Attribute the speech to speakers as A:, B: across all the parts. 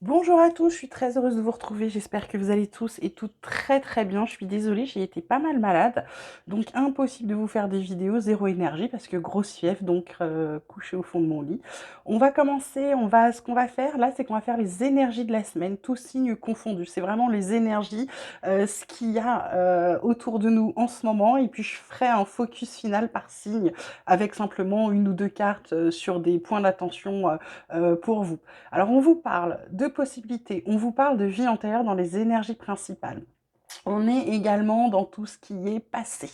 A: Bonjour à tous, je suis très heureuse de vous retrouver. J'espère que vous allez tous et toutes très très bien. Je suis désolée, j'ai été pas mal malade, donc impossible de vous faire des vidéos zéro énergie parce que grosse fièvre, donc couchée au fond de mon lit. On va commencer, ce qu'on va faire là, c'est qu'on va faire les énergies de la semaine, tous signes confondus. C'est vraiment les énergies, ce qu'il y a autour de nous en ce moment, et puis je ferai un focus final par signe avec simplement une ou deux cartes sur des points d'attention pour vous. Alors, on vous parle de possibilités, on vous parle de vie antérieure dans les énergies principales. On est également dans tout ce qui est passé.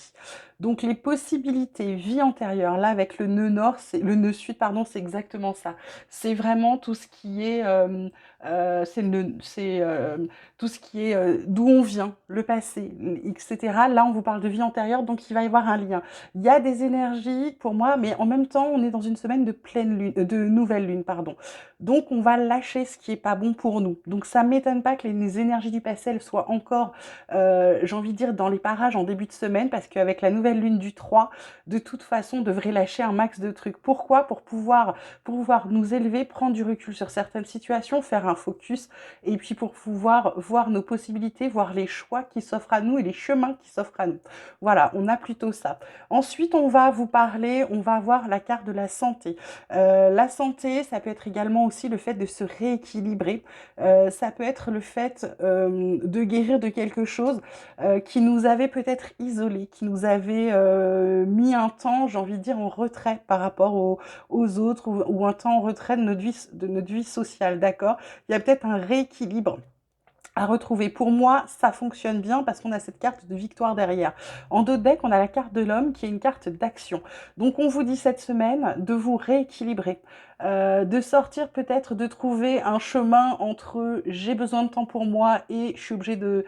A: Donc les possibilités vie antérieure, là avec le nœud nord, le nœud sud, pardon, c'est exactement ça. C'est vraiment tout ce qui est, tout ce qui est d'où on vient, le passé, etc. Là, on vous parle de vie antérieure, donc il va y avoir un lien. Il y a des énergies pour moi, mais en même temps, on est dans une semaine de pleine lune, de nouvelle lune, pardon. Donc on va lâcher ce qui est pas bon pour nous. Donc ça m'étonne pas que les énergies du passé elles soient encore j'ai envie de dire dans les parages en début de semaine, parce qu'avec la nouvelle lune du 3, de toute façon, on devrait lâcher un max de trucs. Pourquoi? Pour pouvoir nous élever, prendre du recul sur certaines situations, faire un focus, et puis pour pouvoir voir nos possibilités, voir les choix qui s'offrent à nous et les chemins qui s'offrent à nous. Voilà, on a plutôt ça. Ensuite, on va vous parler, on va voir la carte de la santé. La santé, ça peut être également aussi le fait de se rééquilibrer. Ça peut être le fait de guérir de quelque chose qui nous avait peut-être isolés, qui nous avait mis un temps, j'ai envie de dire, en retrait par rapport aux autres, ou un temps en retrait de notre vie sociale, d'accord? Il y a peut-être un rééquilibre à retrouver. Pour moi, ça fonctionne bien parce qu'on a cette carte de victoire derrière. En dos de deck, on a la carte de l'homme qui est une carte d'action. Donc on vous dit cette semaine de vous rééquilibrer, de sortir peut-être, de trouver un chemin entre j'ai besoin de temps pour moi et je suis obligée de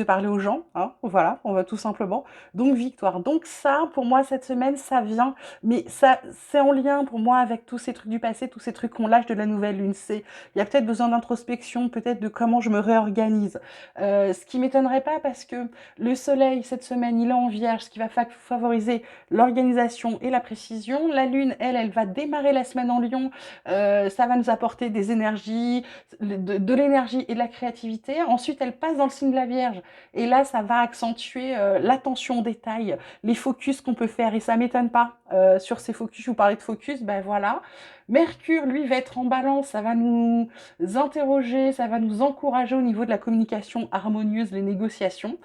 A: parler aux gens. Hein, voilà, on va tout simplement. Donc victoire. Donc ça, pour moi, cette semaine, ça vient, mais ça, c'est en lien pour moi avec tous ces trucs du passé, tous ces trucs qu'on lâche de la nouvelle lune. Il y a peut-être besoin d'introspection, peut-être de comment je me réorganise. Ce qui m'étonnerait pas parce que le soleil, cette semaine, il est en vierge, ce qui va favoriser l'organisation et la précision. La lune, elle va démarrer la semaine en lion. Ça va nous apporter des énergies, de l'énergie et de la créativité. Ensuite, elle passe dans le signe de la vierge. Et là, ça va accentuer l'attention aux détails, les focus qu'on peut faire. Et ça m'étonne pas. Sur ces focus, je vous parlais de focus, ben voilà. Mercure, lui, va être en balance, ça va nous interroger, ça va nous encourager au niveau de la communication harmonieuse, les négociations.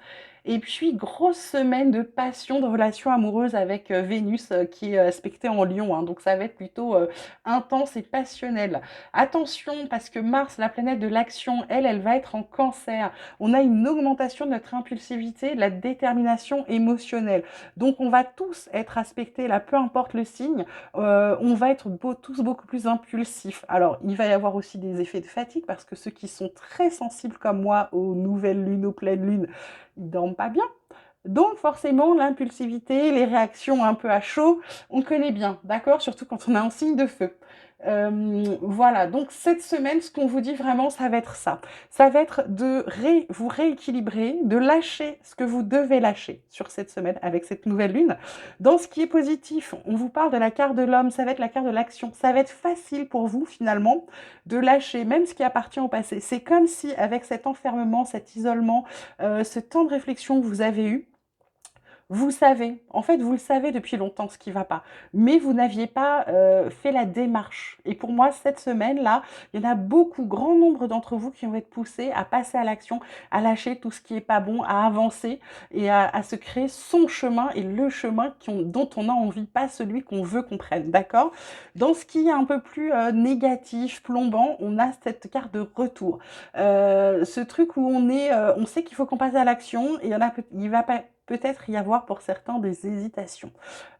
A: Et puis, grosse semaine de passion, de relations amoureuses avec Vénus qui est aspectée en Lion. Hein, donc, ça va être plutôt intense et passionnel. Attention, parce que Mars, la planète de l'action, elle va être en Cancer. On a une augmentation de notre impulsivité, de la détermination émotionnelle. Donc, on va tous être aspectés, là, peu importe le signe, on va être tous beaucoup plus impulsifs. Alors, il va y avoir aussi des effets de fatigue parce que ceux qui sont très sensibles comme moi aux nouvelles lunes, aux pleines lunes, ils dorment pas bien. Donc forcément, l'impulsivité, les réactions un peu à chaud, on connaît bien, d'accord? Surtout quand on a un signe de feu. Voilà, donc cette semaine, ce qu'on vous dit vraiment, ça va être ça. Ça va être de vous rééquilibrer, de lâcher ce que vous devez lâcher sur cette semaine avec cette nouvelle lune. Dans ce qui est positif, on vous parle de la carte de l'homme, ça va être la carte de l'action. Ça va être facile pour vous finalement de lâcher même ce qui appartient au passé. C'est comme si avec cet enfermement, cet isolement, ce temps de réflexion que vous avez eu, vous savez, en fait, vous le savez depuis longtemps ce qui va pas, mais vous n'aviez pas fait la démarche. Et pour moi, cette semaine-là, il y en a beaucoup, grand nombre d'entre vous qui vont être poussés à passer à l'action, à lâcher tout ce qui est pas bon, à avancer et à se créer son chemin et le chemin dont on a envie, pas celui qu'on veut qu'on prenne, d'accord? Dans ce qui est un peu plus négatif, plombant, on a cette carte de retour. Ce truc où on sait qu'il faut qu'on passe à l'action et il va pas peut-être y avoir pour certains des hésitations.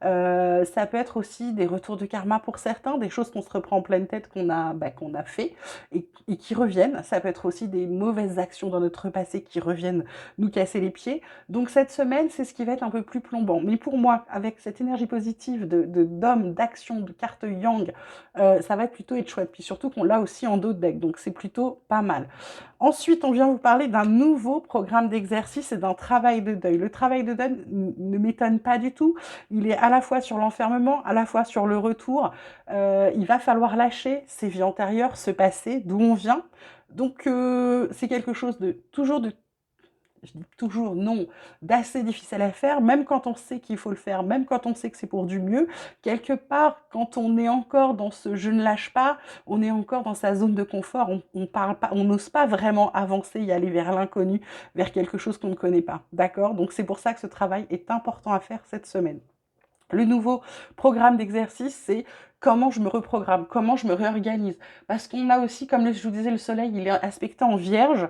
A: Ça peut être aussi des retours de karma pour certains, des choses qu'on se reprend en pleine tête qu'on a fait et qui reviennent. Ça peut être aussi des mauvaises actions dans notre passé qui reviennent nous casser les pieds. Donc cette semaine, c'est ce qui va être un peu plus plombant. Mais pour moi, avec cette énergie positive d'homme, d'action, de carte yang, ça va plutôt être chouette. Puis surtout qu'on l'a aussi en dos de deck, donc c'est plutôt pas mal. Ensuite, on vient vous parler d'un nouveau programme d'exercice et d'un travail de deuil. Le travail travail de donne ne m'étonne pas du tout. Il est à la fois sur l'enfermement, à la fois sur le retour. Il va falloir lâcher ses vies antérieures, ce passé, d'où on vient. Donc, c'est quelque chose de toujours de je dis toujours non, d'assez difficile à faire, même quand on sait qu'il faut le faire, même quand on sait que c'est pour du mieux. Quelque part, quand on est encore dans ce je ne lâche pas, on est encore dans sa zone de confort, on parle pas, on n'ose pas vraiment avancer et aller vers l'inconnu, vers quelque chose qu'on ne connaît pas. D'accord? Donc c'est pour ça que ce travail est important à faire cette semaine. Le nouveau programme d'exercice, c'est comment je me reprogramme, comment je me réorganise. Parce qu'on a aussi, comme je vous disais, le soleil, il est aspecté en vierge.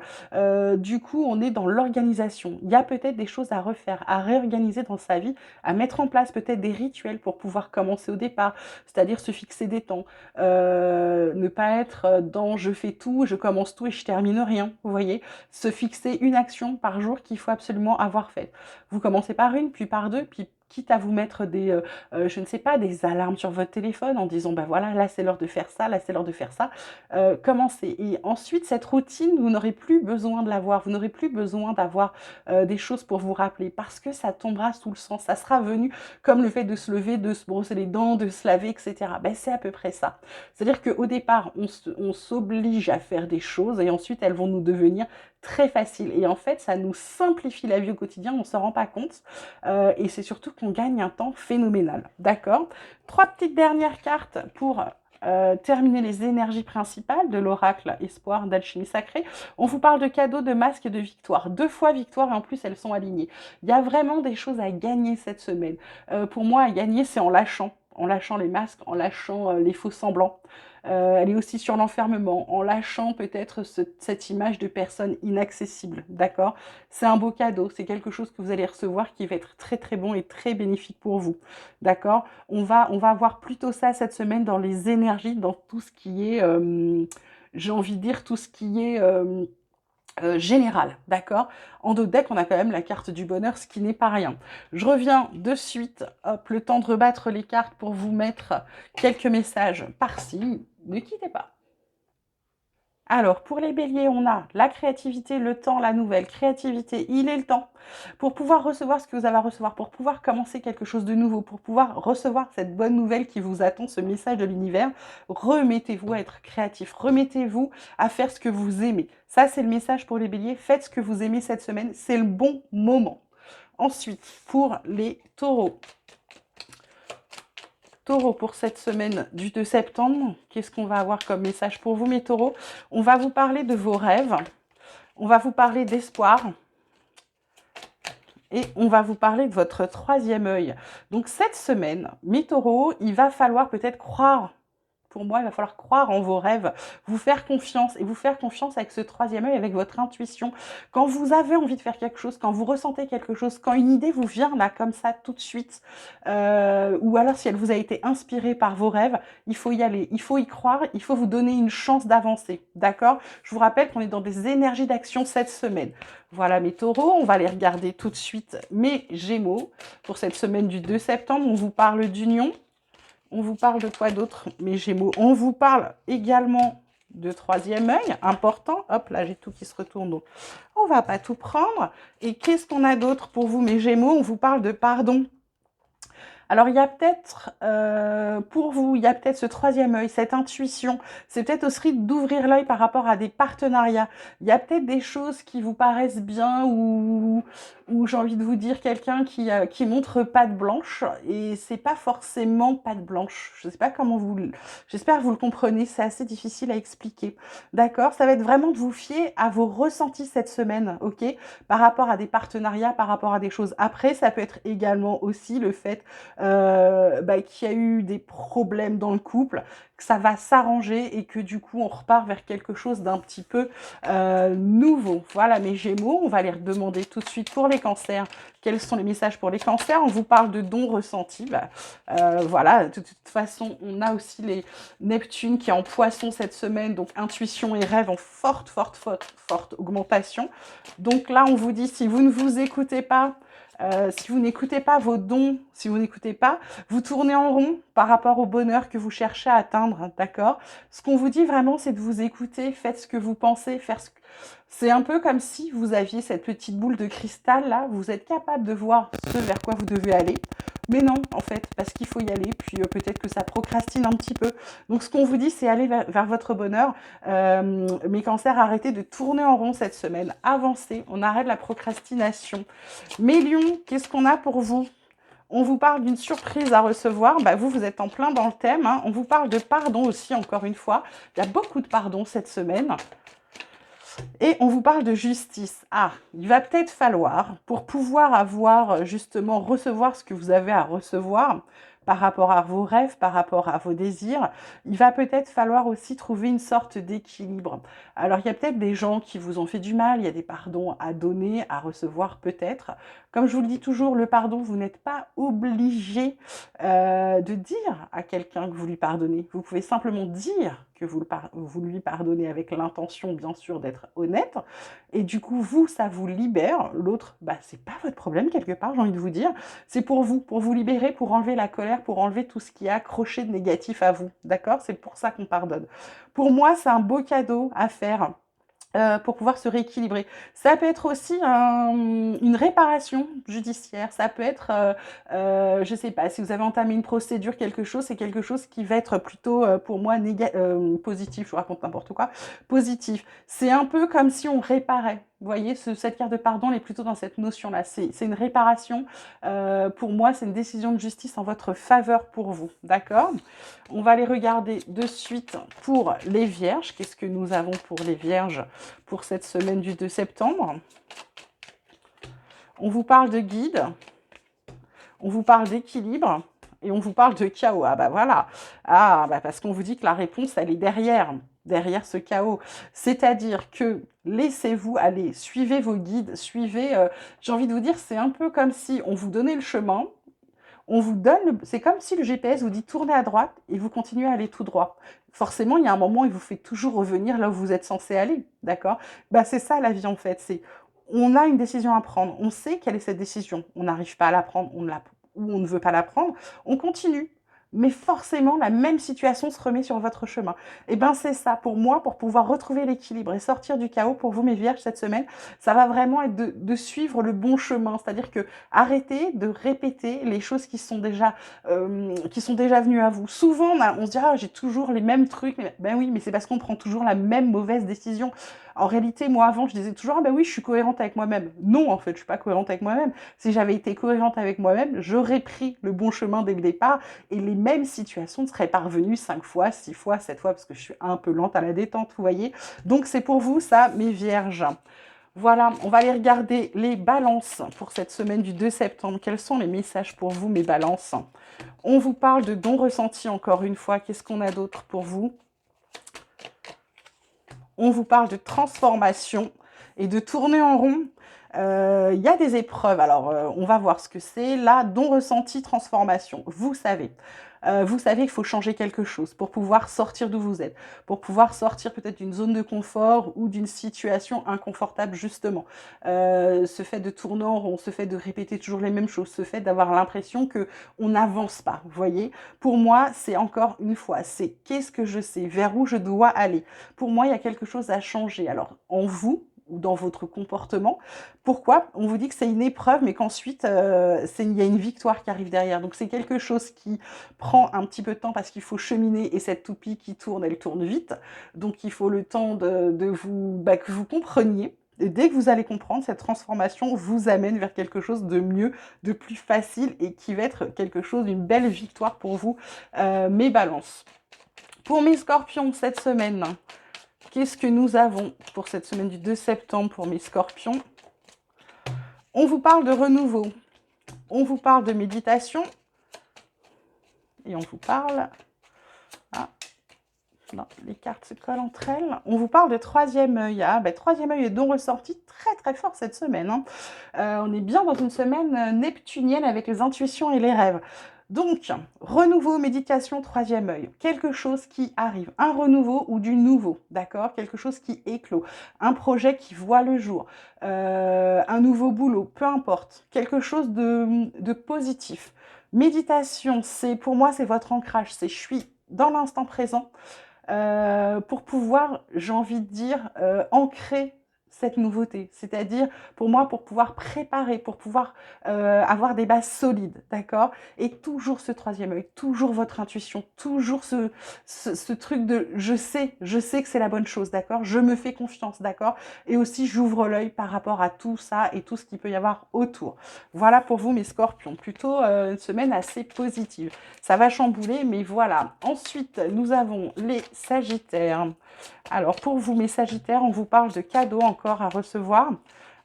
A: Du coup, on est dans l'organisation. Il y a peut-être des choses à refaire, à réorganiser dans sa vie, à mettre en place peut-être des rituels pour pouvoir commencer au départ, c'est-à-dire se fixer des temps. Ne pas être dans je fais tout, je commence tout et je termine rien. Vous voyez, se fixer une action par jour qu'il faut absolument avoir faite. Vous commencez par une, puis par deux, puis quitte à vous mettre je ne sais pas, des alarmes sur votre téléphone en disant, ben voilà, là c'est l'heure de faire ça, là c'est l'heure de faire ça, commencez. Et ensuite, cette routine, vous n'aurez plus besoin de l'avoir, vous n'aurez plus besoin d'avoir des choses pour vous rappeler, parce que ça tombera sous le sens, ça sera venu comme le fait de se lever, de se brosser les dents, de se laver, etc. Ben, c'est à peu près ça. C'est-à-dire qu'au départ, on s'oblige à faire des choses et ensuite elles vont nous devenir très faciles. Et en fait, ça nous simplifie la vie au quotidien, on ne s'en rend pas compte. Et c'est surtout qu'on gagne un temps phénoménal. D'accord? 3 petites dernières cartes pour terminer les énergies principales de l'oracle Espoir d'Alchimie Sacrée. On vous parle de cadeaux, de masques et de victoire. 2 fois victoire et en plus elles sont alignées. Il y a vraiment des choses à gagner cette semaine. Pour moi, à gagner, c'est en lâchant les masques, en lâchant les faux semblants. Elle est aussi sur l'enfermement, en lâchant peut-être cette image de personne inaccessible, d'accord? C'est un beau cadeau, c'est quelque chose que vous allez recevoir qui va être très très bon et très bénéfique pour vous, d'accord? On va voir plutôt ça cette semaine dans les énergies, dans tout ce qui est, j'ai envie de dire, tout ce qui est général, d'accord? En dos de deck, on a quand même la carte du bonheur, ce qui n'est pas rien. Je reviens de suite, hop, le temps de rebattre les cartes pour vous mettre quelques messages par-ci. Ne quittez pas. Alors, pour les béliers, on a la créativité, le temps, la nouvelle. Créativité, il est le temps pour pouvoir recevoir ce que vous avez à recevoir, pour pouvoir commencer quelque chose de nouveau, pour pouvoir recevoir cette bonne nouvelle qui vous attend, ce message de l'univers. Remettez-vous à être créatif, remettez-vous à faire ce que vous aimez. Ça, c'est le message pour les béliers. Faites ce que vous aimez cette semaine, c'est le bon moment. Ensuite, pour les taureaux. Taureau, pour cette semaine du 2 septembre, qu'est-ce qu'on va avoir comme message pour vous, mes taureaux? On va vous parler de vos rêves, on va vous parler d'espoir et on va vous parler de votre troisième œil. Donc cette semaine, mes taureaux, il va falloir peut-être croire. Pour moi, il va falloir croire en vos rêves, vous faire confiance et vous faire confiance avec ce troisième œil, avec votre intuition. Quand vous avez envie de faire quelque chose, quand vous ressentez quelque chose, quand une idée vous vient là comme ça tout de suite, ou alors si elle vous a été inspirée par vos rêves, il faut y aller, il faut y croire, il faut vous donner une chance d'avancer, d'accord? Je vous rappelle qu'on est dans des énergies d'action cette semaine. Voilà mes taureaux, on va les regarder tout de suite. Mes gémeaux, pour cette semaine du 2 septembre, on vous parle d'union. On vous parle de quoi d'autre, mes gémeaux? On vous parle également de troisième œil, important. Hop, là, j'ai tout qui se retourne, donc on va pas tout prendre. Et qu'est-ce qu'on a d'autre pour vous, mes gémeaux? On vous parle de pardon. Alors, il y a peut-être, pour vous, il y a peut-être ce troisième œil, cette intuition. C'est peut-être aussi d'ouvrir l'œil par rapport à des partenariats. Il y a peut-être des choses qui vous paraissent bien ou j'ai envie de vous dire quelqu'un qui montre patte blanche et c'est pas forcément patte blanche. Je sais pas comment j'espère que vous le comprenez, c'est assez difficile à expliquer. D'accord? Ça va être vraiment de vous fier à vos ressentis cette semaine, ok? Par rapport à des partenariats, par rapport à des choses. Après, ça peut être également aussi le fait qu'il y a eu des problèmes dans le couple, que ça va s'arranger et que du coup on repart vers quelque chose d'un petit peu nouveau. Voilà mes gémeaux, on va les redemander tout de suite pour les cancers. Quels sont les messages pour les cancers? On vous parle de dons ressentis. Voilà, de toute façon, on a aussi les Neptune qui est en poisson cette semaine, donc intuition et rêve en forte augmentation. Donc là, on vous dit, si vous ne vous écoutez pas, Si vous n'écoutez pas vos dons, si vous n'écoutez pas, vous tournez en rond par rapport au bonheur que vous cherchez à atteindre, d'accord? Ce qu'on vous dit vraiment, c'est de vous écouter, faites ce que vous pensez, c'est un peu comme si vous aviez cette petite boule de cristal là, vous êtes capable de voir ce vers quoi vous devez aller. Mais non, en fait, parce qu'il faut y aller, puis peut-être que ça procrastine un petit peu. Donc ce qu'on vous dit, c'est aller vers votre bonheur. Mes cancers, arrêtez de tourner en rond cette semaine, avancez, on arrête la procrastination. Mes lions, qu'est-ce qu'on a pour vous? On vous parle d'une surprise à recevoir. Bah, vous êtes en plein dans le thème, hein. On vous parle de pardon aussi, encore une fois. Il y a beaucoup de pardon cette semaine. Et on vous parle de justice. Ah, il va peut-être falloir, pour pouvoir avoir justement recevoir ce que vous avez à recevoir par rapport à vos rêves, par rapport à vos désirs, il va peut-être falloir aussi trouver une sorte d'équilibre. Alors, il y a peut-être des gens qui vous ont fait du mal, il y a des pardons à donner, à recevoir peut-être. Comme je vous le dis toujours, le pardon, vous n'êtes pas obligé de dire à quelqu'un que vous lui pardonnez. Vous pouvez simplement dire que vous lui pardonnez avec l'intention, bien sûr, d'être honnête. Et du coup, vous, ça vous libère. L'autre, bah, c'est pas votre problème, quelque part, j'ai envie de vous dire. C'est pour vous libérer, pour enlever la colère, pour enlever tout ce qui est accroché de négatif à vous. D'accord? C'est pour ça qu'on pardonne. Pour moi, c'est un beau cadeau à faire. Pour pouvoir se rééquilibrer. Ça peut être aussi une réparation judiciaire. Ça peut être, je ne sais pas, si vous avez entamé une procédure, quelque chose, c'est quelque chose qui va être plutôt, pour moi, positif. Je vous raconte n'importe quoi. Positif. C'est un peu comme si on réparait. Vous voyez, cette carte de pardon, elle est plutôt dans cette notion-là. C'est une réparation. Pour moi, c'est une décision de justice en votre faveur pour vous. D'accord? On va les regarder de suite pour les vierges. Qu'est-ce que nous avons pour les vierges pour cette semaine du 2 septembre? On vous parle de guide, on vous parle d'équilibre et on vous parle de chaos. Ah bah voilà, parce qu'on vous dit que la réponse, elle est derrière ce chaos. C'est-à-dire que laissez-vous aller, suivez vos guides, j'ai envie de vous dire, c'est un peu comme si on vous donnait le chemin, c'est comme si le GPS vous dit tournez à droite et vous continuez à aller tout droit. Forcément, il y a un moment, il vous fait toujours revenir là où vous êtes censé aller, d'accord? Bah, c'est ça la vie en fait, on a une décision à prendre, on sait quelle est cette décision, on n'arrive pas à la prendre, ou on ne veut pas la prendre, on continue. Mais forcément, la même situation se remet sur votre chemin. Et bien, c'est ça, pour moi, pour pouvoir retrouver l'équilibre et sortir du chaos, pour vous, mes vierges, cette semaine, ça va vraiment être de suivre le bon chemin. C'est-à-dire que arrêtez de répéter les choses qui sont déjà venues à vous. Souvent, on se dit, ah, j'ai toujours les mêmes trucs. Ben oui, mais c'est parce qu'on prend toujours la même mauvaise décision. En réalité, moi, avant, je disais toujours, ah ben oui, je suis cohérente avec moi-même. Non, en fait, je suis pas cohérente avec moi-même. Si j'avais été cohérente avec moi-même, j'aurais pris le bon chemin dès le départ et les mêmes situations ne seraient pas revenues 5 fois, 6 fois, 7 fois, parce que je suis un peu lente à la détente, vous voyez. Donc, c'est pour vous, ça, mes vierges. Voilà, on va aller regarder les balances pour cette semaine du 2 septembre. Quels sont les messages pour vous, mes balances? On vous parle de dons ressentis, encore une fois. Qu'est-ce qu'on a d'autre pour vous? On vous parle de transformation et de tourner en rond. Il y a des épreuves. Alors, on va voir ce que c'est. Là, don ressenti, transformation. Vous savez qu'il faut changer quelque chose pour pouvoir sortir d'où vous êtes, pour pouvoir sortir peut-être d'une zone de confort ou d'une situation inconfortable, justement. Ce fait de tourner en rond, ce fait de répéter toujours les mêmes choses, ce fait d'avoir l'impression qu'on n'avance pas, vous voyez. Pour moi, c'est encore une fois, c'est qu'est-ce que je sais, vers où je dois aller. Pour moi, il y a quelque chose à changer. Alors, en vous, ou dans votre comportement. Pourquoi? On vous dit que c'est une épreuve, mais qu'ensuite, il y a une victoire qui arrive derrière. Donc, c'est quelque chose qui prend un petit peu de temps parce qu'il faut cheminer et cette toupie qui tourne, elle tourne vite. Donc, il faut le temps que vous compreniez. Et dès que vous allez comprendre, cette transformation vous amène vers quelque chose de mieux, de plus facile et qui va être quelque chose d'une belle victoire pour vous, mes balances. Pour mes scorpions, cette semaine, qu'est-ce que nous avons pour cette semaine du 2 septembre pour mes scorpions? On vous parle de renouveau, on vous parle de méditation et on vous parle... Ah, non, les cartes se collent entre elles. On vous parle de troisième œil. Ah, troisième œil est donc ressenti très très fort cette semaine. Hein. On est bien dans une semaine neptunienne avec les intuitions et les rêves. Donc, renouveau, méditation, troisième œil. Quelque chose qui arrive, un renouveau ou du nouveau, d'accord? Quelque chose qui éclot, un projet qui voit le jour, un nouveau boulot, peu importe. Quelque chose de positif. Méditation, c'est pour moi, c'est votre ancrage. C'est je suis dans l'instant présent pour pouvoir, j'ai envie de dire, ancrer cette nouveauté. C'est-à-dire, pour moi, pour pouvoir préparer, pour pouvoir avoir des bases solides, d'accord? Et toujours ce troisième œil, toujours votre intuition, toujours ce truc de je sais que c'est la bonne chose, d'accord? Je me fais confiance, d'accord? Et aussi, j'ouvre l'œil par rapport à tout ça et tout ce qu'il peut y avoir autour. Voilà pour vous, mes scorpions. Plutôt une semaine assez positive. Ça va chambouler, mais voilà. Ensuite, nous avons les sagittaires. Alors, pour vous, mes sagittaires, on vous parle de cadeaux encore à recevoir.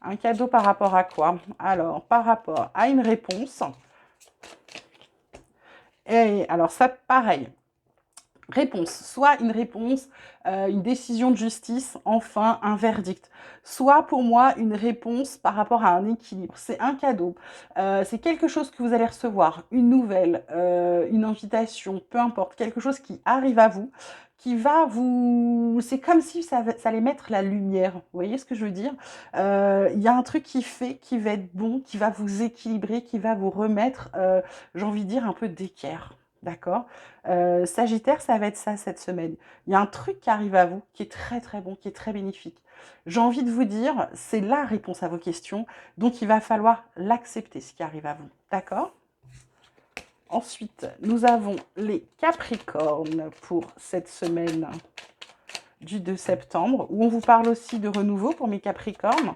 A: Un cadeau par rapport à quoi? Alors, par rapport à une réponse. Et alors, ça, pareil. Réponse, soit une décision de justice, enfin un verdict. Soit pour moi une réponse par rapport à un équilibre. C'est un cadeau, c'est quelque chose que vous allez recevoir, une nouvelle, une invitation, peu importe, quelque chose qui arrive à vous, qui va vous... C'est comme si ça allait mettre la lumière, vous voyez ce que je veux dire? Il y a un truc qui fait, qui va être bon, qui va vous équilibrer, qui va vous remettre, j'ai envie de dire, un peu d'équerre. D'accord? Sagittaire, ça va être ça cette semaine. Il y a un truc qui arrive à vous qui est très très bon, qui est très bénéfique. J'ai envie de vous dire, c'est la réponse à vos questions, donc il va falloir l'accepter, ce qui arrive à vous. D'accord? Ensuite, nous avons les Capricornes pour cette semaine du 2 septembre, où on vous parle aussi de renouveau pour mes Capricornes.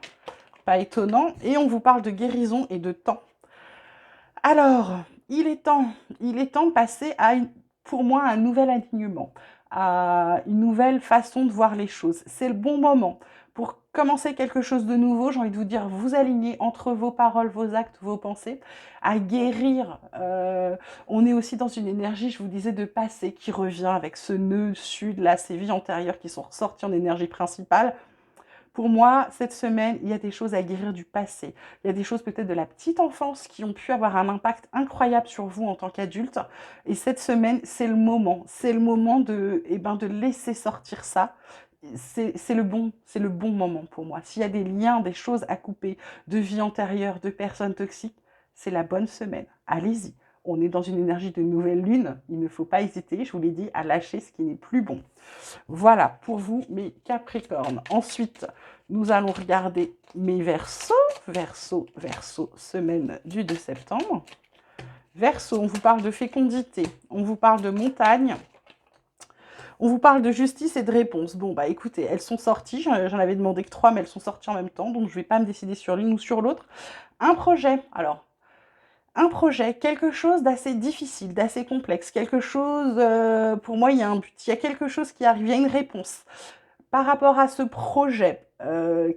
A: Pas étonnant. Et on vous parle de guérison et de temps. Alors, il est temps de passer à, pour moi, un nouvel alignement, à une nouvelle façon de voir les choses. C'est le bon moment pour commencer quelque chose de nouveau. J'ai envie de vous dire, vous aligner entre vos paroles, vos actes, vos pensées, à guérir. On est aussi dans une énergie, je vous disais, de passé qui revient avec ce nœud sud, là, ces vies antérieures qui sont ressorties en énergie principale. Pour moi, cette semaine, il y a des choses à guérir du passé. Il y a des choses peut-être de la petite enfance qui ont pu avoir un impact incroyable sur vous en tant qu'adulte. Et cette semaine, c'est le moment. C'est le moment de, de laisser sortir ça. C'est le bon moment pour moi. S'il y a des liens, des choses à couper de vie antérieure, de personnes toxiques, c'est la bonne semaine. Allez-y. On est dans une énergie de nouvelle lune. Il ne faut pas hésiter, je vous l'ai dit, à lâcher ce qui n'est plus bon. Voilà pour vous, mes Capricornes. Ensuite, nous allons regarder mes Verseaux. Verseau, semaine du 2 septembre. Verseau, on vous parle de fécondité, on vous parle de montagne, on vous parle de justice et de réponse. Bon, bah écoutez, elles sont sorties. J'en avais demandé que 3, mais elles sont sorties en même temps, donc je ne vais pas me décider sur l'une ou sur l'autre. Un projet, alors, un projet, quelque chose d'assez difficile, d'assez complexe, quelque chose, pour moi, il y a un but, il y a quelque chose qui arrive, il y a une réponse. Par rapport à ce projet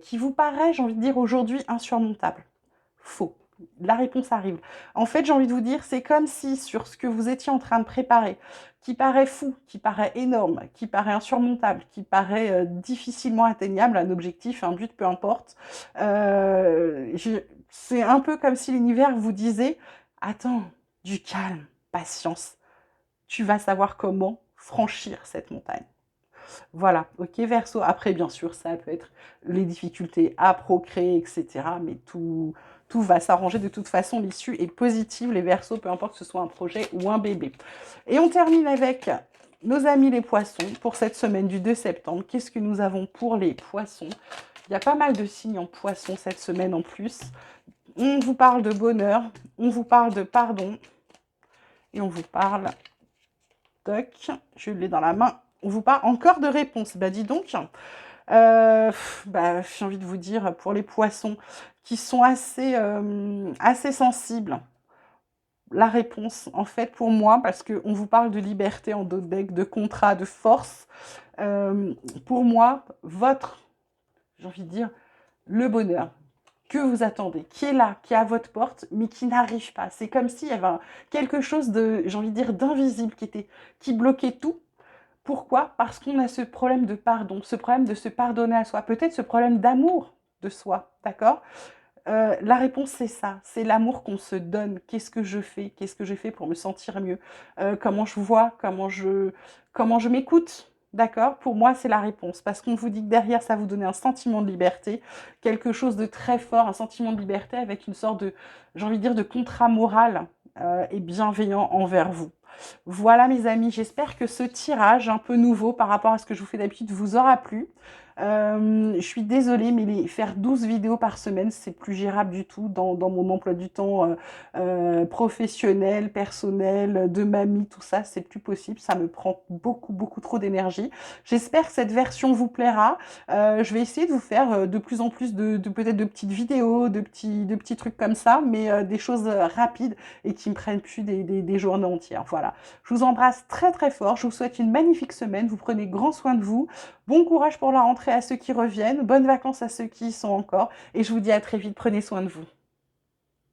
A: qui vous paraît, j'ai envie de dire aujourd'hui, insurmontable. Faux. La réponse arrive. En fait, j'ai envie de vous dire, c'est comme si sur ce que vous étiez en train de préparer, qui paraît fou, qui paraît énorme, qui paraît insurmontable, qui paraît difficilement atteignable, un objectif, un but, peu importe, c'est un peu comme si l'univers vous disait, attends, du calme, patience, tu vas savoir comment franchir cette montagne. Voilà, ok, Verseau. Après, bien sûr, ça peut être les difficultés à procréer, etc. Mais tout va s'arranger. De toute façon, l'issue est positive, les Verseaux, peu importe que ce soit un projet ou un bébé. Et on termine avec nos amis les poissons pour cette semaine du 2 septembre. Qu'est-ce que nous avons pour les poissons? Il y a pas mal de signes en poisson cette semaine en plus. On vous parle de bonheur, on vous parle de pardon et on vous parle... Toc, je l'ai dans la main. On vous parle encore de réponses. Bah dis donc, j'ai envie de vous dire, pour les poissons qui sont assez sensibles, la réponse, en fait, pour moi, parce qu'on vous parle de liberté en dos de bec, de contrat, de force, pour moi, j'ai envie de dire, le bonheur que vous attendez, qui est là, qui est à votre porte, mais qui n'arrive pas. C'est comme s'il y avait quelque chose de, j'ai envie de dire, d'invisible qui bloquait tout. Pourquoi? Parce qu'on a ce problème de pardon, ce problème de se pardonner à soi, peut-être ce problème d'amour de soi, d'accord? La réponse, c'est ça, c'est l'amour qu'on se donne. Qu'est-ce que je fais? Qu'est-ce que je fais pour me sentir mieux? Comment je vois? Comment je m'écoute? D'accord? Pour moi, c'est la réponse. Parce qu'on vous dit que derrière, ça vous donne un sentiment de liberté, quelque chose de très fort, un sentiment de liberté avec une sorte de, j'ai envie de dire, de contrat moral et bienveillant envers vous. Voilà mes amis, j'espère que ce tirage un peu nouveau par rapport à ce que je vous fais d'habitude vous aura plu. Je suis désolée, mais faire 12 vidéos par semaine, c'est plus gérable du tout dans mon emploi du temps professionnel, personnel, de mamie, tout ça, c'est plus possible. Ça me prend beaucoup, beaucoup trop d'énergie. J'espère que cette version vous plaira. Je vais essayer de vous faire de plus en plus peut-être de petites vidéos, de petits trucs comme ça, mais des choses rapides et qui me prennent plus des journées entières. Voilà. Je vous embrasse très très fort. Je vous souhaite une magnifique semaine. Vous prenez grand soin de vous. Bon courage pour la rentrée à ceux qui reviennent. Bonnes vacances à ceux qui y sont encore. Et je vous dis à très vite. Prenez soin de vous.